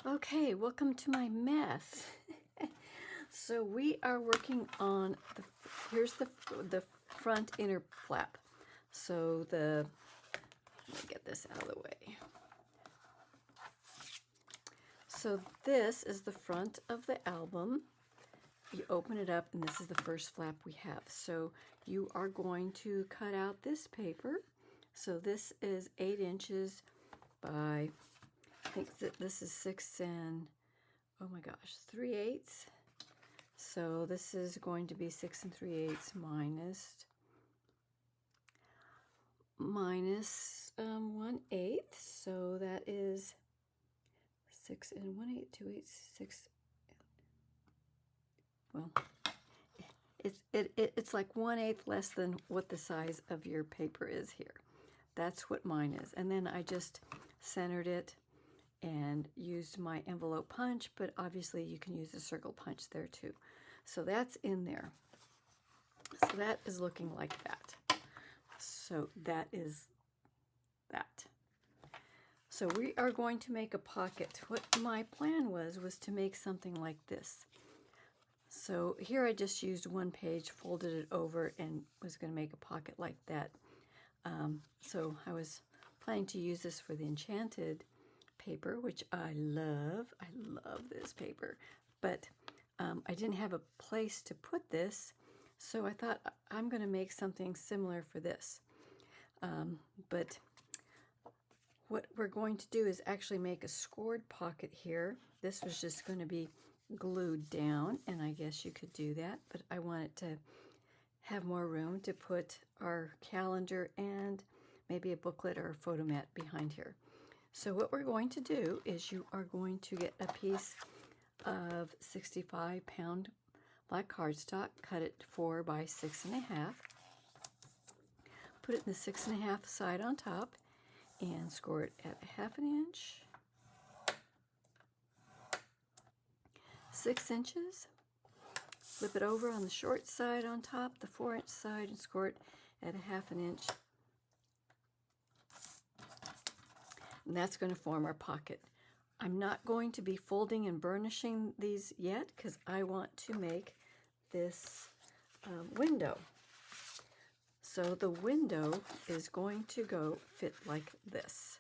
Okay, welcome to my mess. So we are working on here's the front inner flap. So let me get this out of the way. So this is the front of the album. You open it up and this is the first flap we have. So you are going to cut out this paper. So this is 8 inches by, I think that this is 6 and, oh my gosh, 3/8. So this is going to be 6 3/8 minus 1/8. So that is 6 1/8, 2/8, 6. Well, it's like 1/8 less than what the size of your paper is here. That's what mine is. And then I just centered it and used my envelope punch, but obviously you can use a circle punch there too. So that's in there. So that is looking like that. So that is that. So we are going to make a pocket. What my plan was to make something like this. So here I just used one page, folded it over, and was going to make a pocket like that. So I was planning to use this for the enchanted paper, which I love. I love this paper. But I didn't have a place to put this, so I thought I'm going to make something similar for this. But what we're going to do is actually make a scored pocket here. This was just going to be glued down, and I guess you could do that, but I wanted to have more room to put our calendar and maybe a booklet or a photo mat behind here. So what we're going to do is you are going to get a piece of 65-pound black cardstock, cut it 4 by 6.5, put it in the 6.5 side on top, and score it at 1/2 inch, 6 inches. Flip it over on the short side on top, the 4-inch side, and score it at 1/2 inch. And that's going to form our pocket. I'm not going to be folding and burnishing these yet because I want to make this window. So the window is going to fit like this.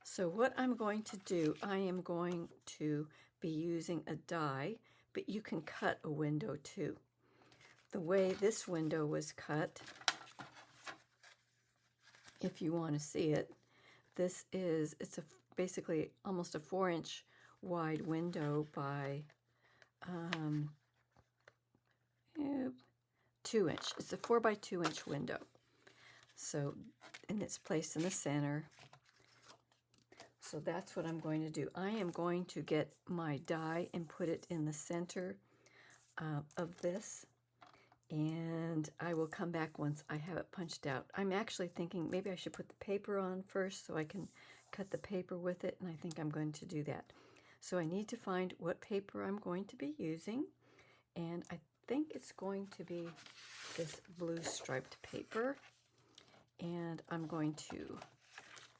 So what I'm going to do, I am going to be using a die, but you can cut a window too. The way this window was cut, if you want to see it, it's basically almost a 4-inch wide window by 2-inch. It's a 4 by 2-inch window. So, and it's placed in the center. So that's what I'm going to do. I am going to get my die and put it in the center of this. And I will come back once I have it punched out. I'm actually thinking maybe I should put the paper on first so I can cut the paper with it, and I think I'm going to do that. So I need to find what paper I'm going to be using, and I think it's going to be this blue striped paper. And I'm going to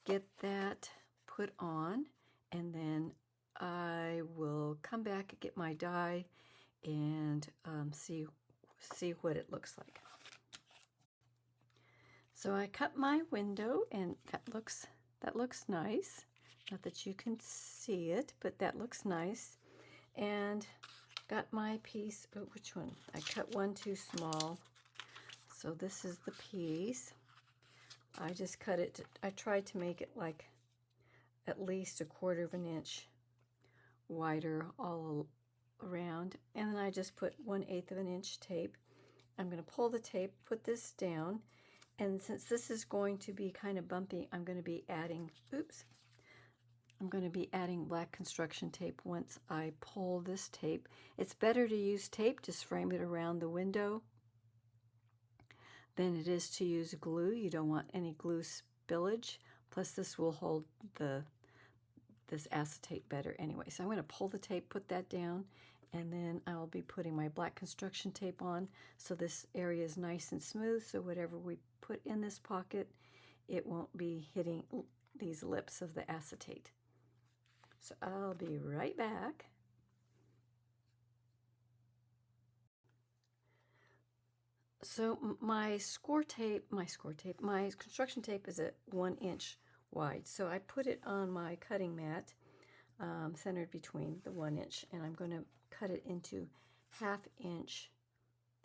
get that put on, and then I will come back and get my die and see what it looks like. So I cut my window, and that looks nice. Not that you can see it, but that looks nice. And got my piece. Oh, which one? I cut one too small. So this is the piece. I just cut it. I tried to make it like at least 1/4 inch wider all around, and then I just put 1/8 inch tape. I'm going to pull the tape, put this down, and since this is going to be kind of bumpy, I'm going to be adding, black construction tape once I pull this tape. It's better to use tape, just frame it around the window, than it is to use glue. You don't want any glue spillage, plus this will hold this acetate better anyway. So I'm going to pull the tape, put that down, and then I'll be putting my black construction tape on so this area is nice and smooth, so whatever we put in this pocket, it won't be hitting these lips of the acetate. So I'll be right back. So my construction tape is at 1 inch wide. So I put it on my cutting mat, centered between the 1 inch, and I'm going to cut it into 1/2 inch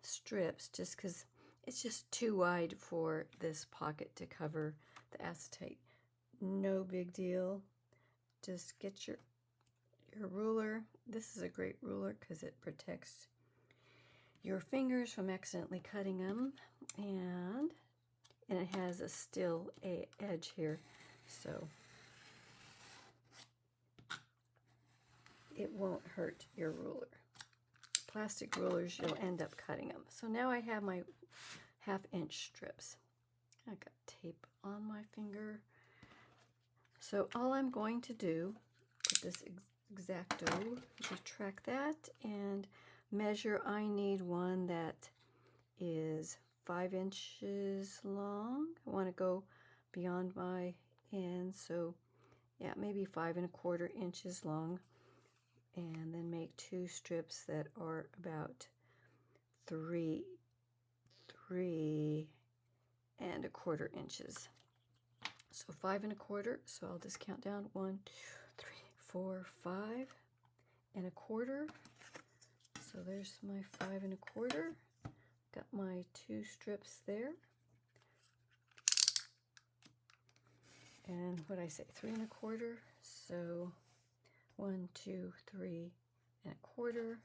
strips just because it's just too wide for this pocket to cover the acetate. No big deal. Just get your ruler. This is a great ruler because it protects your fingers from accidentally cutting them, and it has a still edge here, so it won't hurt your ruler. Plastic rulers, you'll end up cutting them. So now I have my 1/2 inch strips. I got tape on my finger. So all I'm going to do, put this X-Acto, retract that, and measure. I need one that is 5 inches long. I want to go beyond my end, so yeah, maybe 5 1/4 inches long, and then make 2 strips that are about 3 1/4 inches. So 5 1/4. So I'll just count down 1, 2, 3, 4, 5 1/4. So there's my 5 1/4. Got my 2 strips there. And what I say, 3 1/4. So 1, 2, 3 1/4.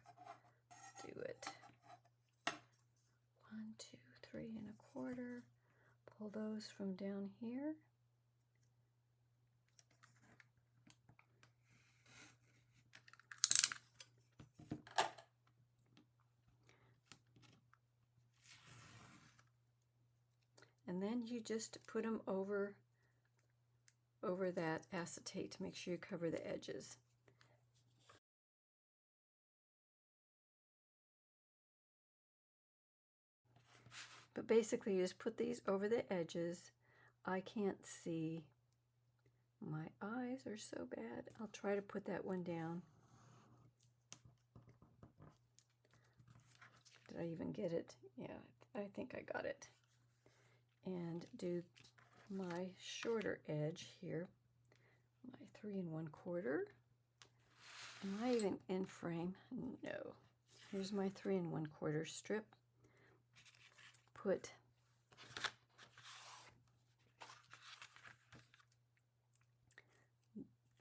Do it. 1, 2, 3 1/4. Pull those from down here. And then you just put them over that acetate to make sure you cover the edges. But basically you just put these over the edges. I can't see. My eyes are so bad. I'll try to put that one down. Did I even get it? Yeah, I think I got it. And do my shorter edge here, my 3 1/4. Am I even in frame? No. Here's my 3 1/4 strip. Put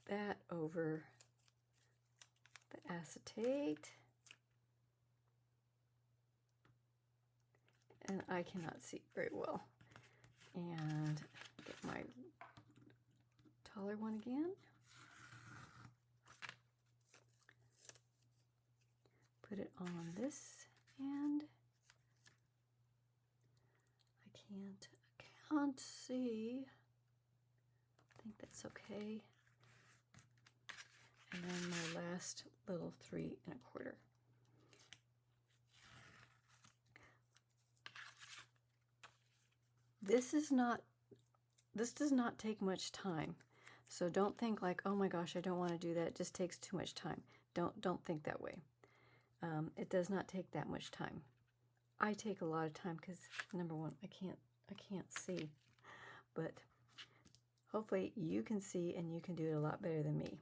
that over the acetate. And I cannot see very well. And get my taller one again. Put it on this end. I can't see. I think that's okay. And then my last little 3 1/4. This does not take much time. So don't think like, oh my gosh, I don't want to do that. It just takes too much time. Don't think that way. It does not take that much time. I take a lot of time because, number one, I can't see. But hopefully you can see and you can do it a lot better than me.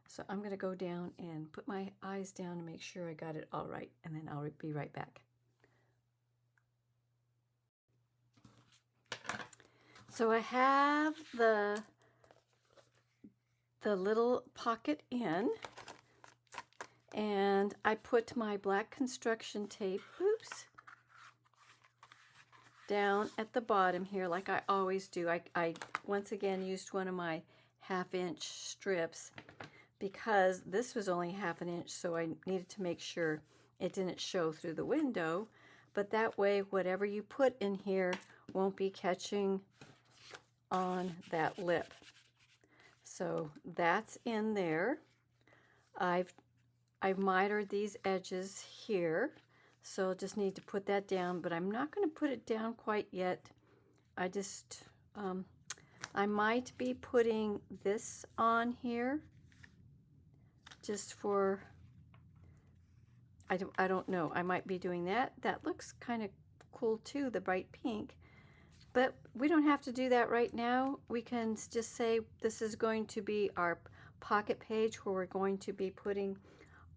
So I'm going to go down and put my eyes down to make sure I got it all right, and then I'll be right back. So I have the little pocket in, and I put my black construction tape, down at the bottom here like I always do. I once again used one of my 1/2 inch strips because this was only 1/2 inch, so I needed to make sure it didn't show through the window. But that way, whatever you put in here won't be catching on that lip. So that's in there. I've mitered these edges here, so just need to put that down, but I'm not going to put it down quite yet. I just I might be putting this on here just for, I don't know, I might be doing that. That looks kind of cool too, the bright pink. But we don't have to do that right now. We can just say this is going to be our pocket page where we're going to be putting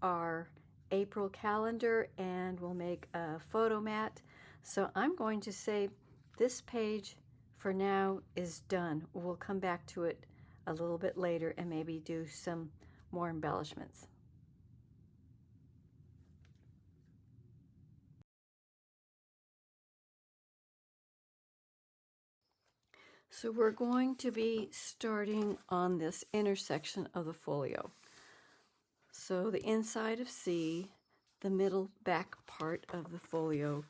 our April calendar, and we'll make a photo mat. So I'm going to say this page for now is done. We'll come back to it a little bit later and maybe do some more embellishments. So we're going to be starting on this intersection of the folio. So the inside of C, the middle back part of the folio,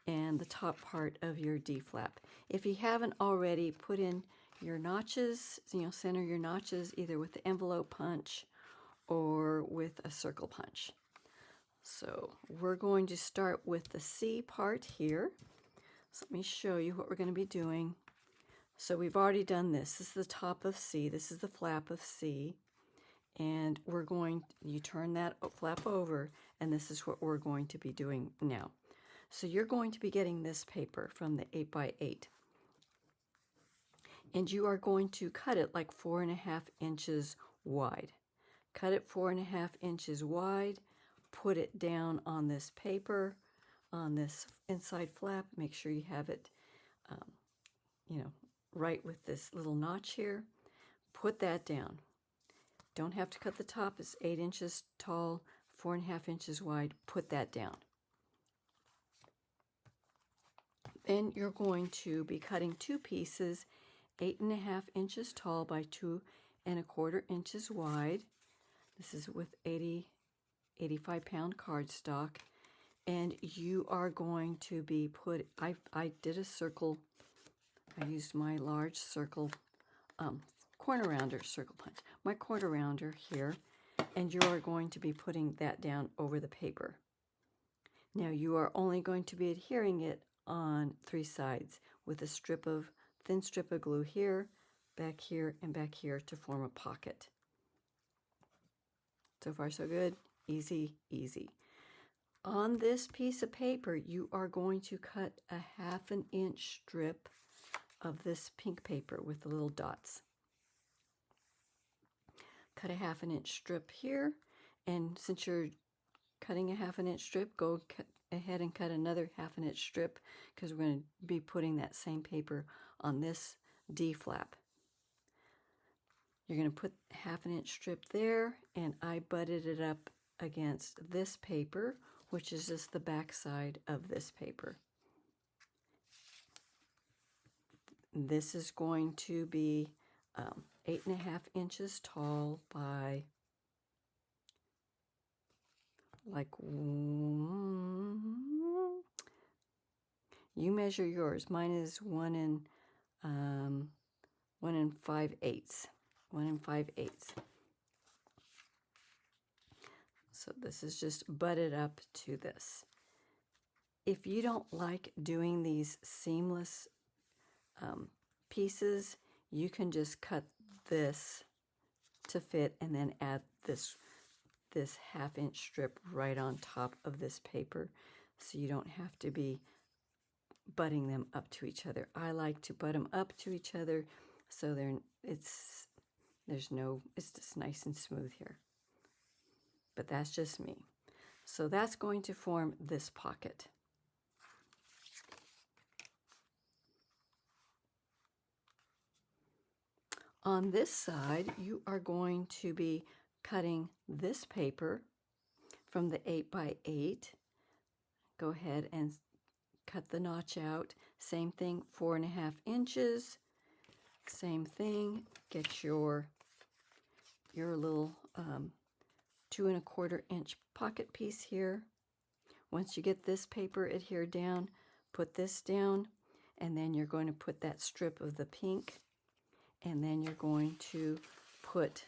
and the top part of your D flap. If you haven't already, put in your notches, center your notches either with the envelope punch or with a circle punch. So we're going to start with the C part here. So let me show you what we're going to be doing. So we've already done this. This is the top of C. This is the flap of C. And you turn that flap over, and this is what we're going to be doing now. So you're going to be getting this paper from the 8x8. And you are going to cut it like 4.5 inches wide. Cut it 4.5 inches wide, put it down on this paper, on this inside flap. Make sure you have it, right with this little notch here. Put that down. Don't have to cut the top. It's 8 inches tall, 4.5 inches wide. Put that down. Then you're going to be cutting two pieces, 8.5 inches tall by 2.25 inches wide. This is with 85-pound cardstock. And you are going to be I did a circle. I used my large circle corner rounder circle punch. My corner rounder here. And you are going to be putting that down over the paper. Now you are only going to be adhering it on 3 sides with a thin strip of glue here, back here, and back here to form a pocket. So far so good. Easy, easy. On this piece of paper, you are going to cut a 1/2 inch strip of this pink paper with the little dots. Cut a 1/2 inch strip here, and since you're cutting a 1/2 inch strip, go ahead and cut another 1/2 inch strip, because we're going to be putting that same paper on this D flap. You're going to put 1/2 inch strip there, and I butted it up against this paper, which is just the back side of this paper. This is going to be 8.5 inches tall by you measure yours. Mine is 1 5/8. 1 5/8. So this is just butted up to this. If you don't like doing these seamless pieces, you can just cut this to fit and then add this 1/2 inch strip right on top of this paper, so you don't have to be butting them up to each other. I like to butt them up to each other so it's just nice and smooth here. But that's just me. So that's going to form this pocket. On this side, you are going to be cutting this paper from the 8x8. Go ahead and cut the notch out. Same thing, 4.5 inches. Same thing, get your little 2.25 inch pocket piece here. Once you get this paper adhered down, put this down, and then you're going to put that strip of the pink, and then you're going to put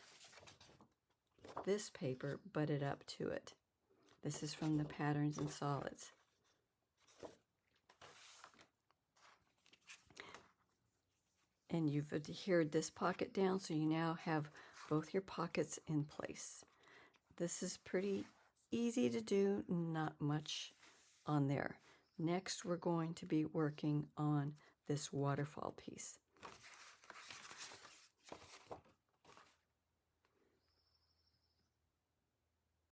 this paper butted up to it. This is from the Patterns and Solids. And you've adhered this pocket down, so you now have both your pockets in place. This is pretty easy to do, not much on there. Next, we're going to be working on this waterfall piece.